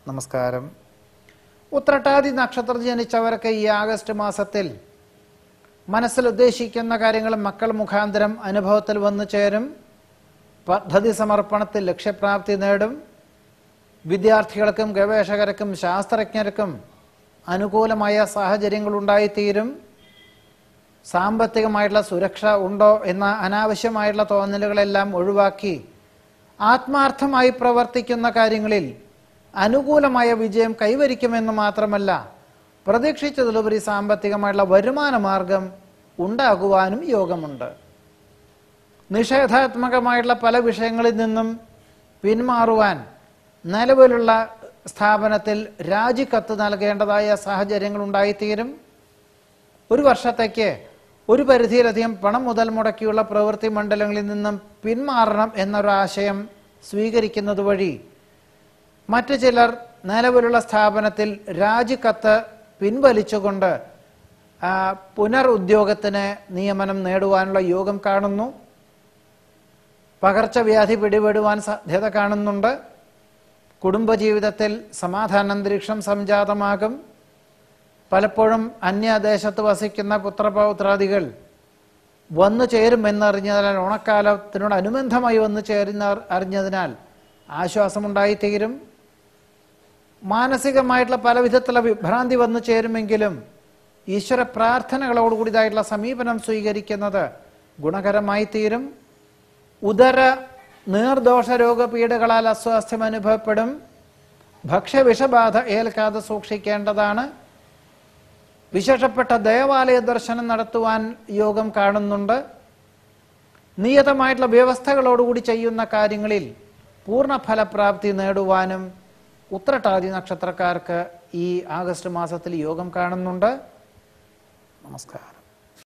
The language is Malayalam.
നമസ്കാരം. ഉത്രട്ടാതി നക്ഷത്രത്തിൽ ജനിച്ചവർക്ക് ഈ ആഗസ്റ്റ് മാസത്തിൽ മനസ്സിൽ ഉദ്ദേശിക്കുന്ന കാര്യങ്ങൾ മക്കൾ മുഖാന്തരം അനുഭവത്തിൽ വന്നു ചേരും. പദ്ധതി സമർപ്പണത്തിൽ ലക്ഷ്യപ്രാപ്തി നേടും. വിദ്യാർത്ഥികൾക്കും ഗവേഷകർക്കും ശാസ്ത്രജ്ഞർക്കും അനുകൂലമായ സാഹചര്യങ്ങൾ ഉണ്ടായിത്തീരും. സാമ്പത്തികമായിട്ടുള്ള സുരക്ഷ ഉണ്ടോ എന്ന അനാവശ്യമായിട്ടുള്ള തോന്നലുകളെല്ലാം ഒഴിവാക്കി ആത്മാർത്ഥമായി പ്രവർത്തിക്കുന്ന കാര്യങ്ങളിൽ അനുകൂലമായ വിജയം കൈവരിക്കുമെന്ന് മാത്രമല്ല, പ്രതീക്ഷിച്ചതിലുപരി സാമ്പത്തികമായിട്ടുള്ള വരുമാന മാർഗം ഉണ്ടാകുവാനും യോഗമുണ്ട്. നിഷേധാത്മകമായിട്ടുള്ള പല വിഷയങ്ങളിൽ നിന്നും പിന്മാറുവാൻ നിലവിലുള്ള സ്ഥാപനത്തിൽ രാജിക്കത്ത് നൽകേണ്ടതായ സാഹചര്യങ്ങൾ ഉണ്ടായിത്തീരും. ഒരു വർഷത്തേക്ക് ഒരു പരിധിയിലധികം പണം മുതൽ മുടക്കിയുള്ള പ്രവൃത്തി മണ്ഡലങ്ങളിൽ നിന്നും പിന്മാറണം എന്നൊരാശയം സ്വീകരിക്കുന്നത് വഴി മറ്റു ചിലർ നിലവിലുള്ള സ്ഥാപനത്തിൽ രാജിക്കത്ത് പിൻവലിച്ചുകൊണ്ട് പുനരുദ്യോഗത്തിന് നിയമനം നേടുവാനുള്ള യോഗം കാണുന്നു. പകർച്ചവ്യാധി പിടിപെടുവാൻ സാധ്യത കാണുന്നുണ്ട്. കുടുംബജീവിതത്തിൽ സമാധാനാന്തരീക്ഷം സംജാതമാകും. പലപ്പോഴും അന്യദേശത്ത് വസിക്കുന്ന പുത്രപൗത്രാദികൾ വന്നു ചേരുമെന്നറിഞ്ഞതിനാൽ, ഓണക്കാലത്തിനോടനുബന്ധമായി വന്നു ചേരുന്ന അറിഞ്ഞതിനാൽ ആശ്വാസമുണ്ടായിത്തീരും. മാനസികമായിട്ടുള്ള പല വിധത്തിലുള്ള വിഭ്രാന്തി വന്നു ചേരുമെങ്കിലും ഈശ്വര പ്രാർത്ഥനകളോടുകൂടിയതായിട്ടുള്ള സമീപനം സ്വീകരിക്കുന്നത് ഗുണകരമായി തീരും. ഉദര നീർദോഷ രോഗപീഠകളാൽ അസ്വാസ്ഥ്യം അനുഭവപ്പെടും. ഭക്ഷ്യവിഷബാധ ഏൽക്കാതെ സൂക്ഷിക്കേണ്ടതാണ്. വിശേഷപ്പെട്ട ദേവാലയ ദർശനം നടത്തുവാൻ യോഗം കാണുന്നുണ്ട്. നിയതമായിട്ടുള്ള വ്യവസ്ഥകളോടുകൂടി ചെയ്യുന്ന കാര്യങ്ങളിൽ പൂർണ്ണ ഫലപ്രാപ്തി നേടുവാനും ഉത്രട്ടാതി നക്ഷത്രക്കാർക്ക് ഈ ആഗസ്റ്റ് മാസത്തിൽ യോഗം കാണുന്നുണ്ട്. നമസ്കാരം.